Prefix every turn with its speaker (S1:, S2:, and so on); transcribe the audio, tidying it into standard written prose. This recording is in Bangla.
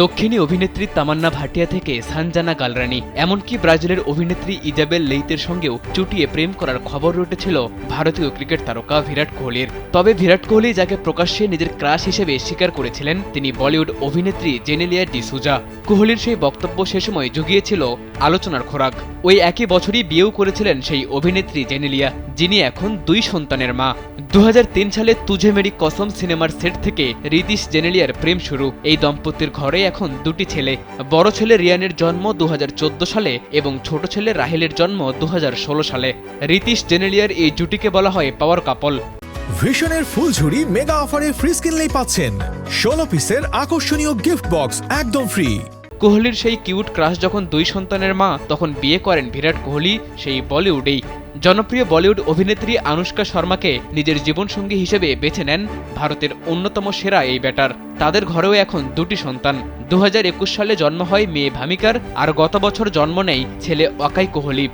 S1: দক্ষিণী অভিনেত্রী তামান্না ভাটিয়া থেকে সানজানা গালরানি, এমনকি ব্রাজিলের অভিনেত্রী ইজাবেল লেইতের সঙ্গেও চুটিয়ে প্রেম করার খবর উঠেছিল ভারতীয় ক্রিকেট তারকা বিরাট কোহলির। তবে বিরাট কোহলি যাকে প্রকাশ্যে নিজের ক্রাশ হিসেবে স্বীকার করেছিলেন তিনি বলিউড অভিনেত্রী জেনেলিয়া ডিসুজা। কোহলির সেই বক্তব্য সে সময় জুগিয়েছিল আলোচনার খোরাক। ওই একই বছরই বিয়েও করেছিলেন সেই অভিনেত্রী জেনেলিয়া, যিনি এখন 2 সন্তানের মা। 2003 সালে তুঝে মেরি কসম সিনেমার সেট থেকে রিতিশ জেনেলিয়ার প্রেম শুরু। এই দম্পতির ঘরে এখন 2টি ছেলে। বড় ছেলে রিয়ানের জন্ম 2014 সালে এবং ছোট ছেলে রাহেলের জন্ম 2016 সালে। রিতিশ জেনেলিয়ার এই জুটিকে বলা হয় পাওয়ার কাপল।
S2: ভিশনের ফুলঝুরি মেগা অফারে ফ্রিজ কিনলেই পাচ্ছেন 16 পিসের আকর্ষণীয় গিফট বক্স একদম ফ্রি।
S1: কোহলির সেই কিউট ক্রাশ যখন 2 সন্তানের মা, তখন বিয়ে করেন বিরাট কোহলি সেই বলিউডেই। জনপ্রিয় বলিউড অভিনেত্রী আনুশকা শর্মাকে নিজের জীবনসঙ্গী হিসেবে বেছে নেন ভারতের অন্যতম সেরা এই ব্যাটার। তাদের ঘরেও এখন 2টি সন্তান। 2021 সালে জন্ম হয় মেয়ে ভামিকার, আর গত বছর জন্ম নেয় ছেলে অকাই কোহলি।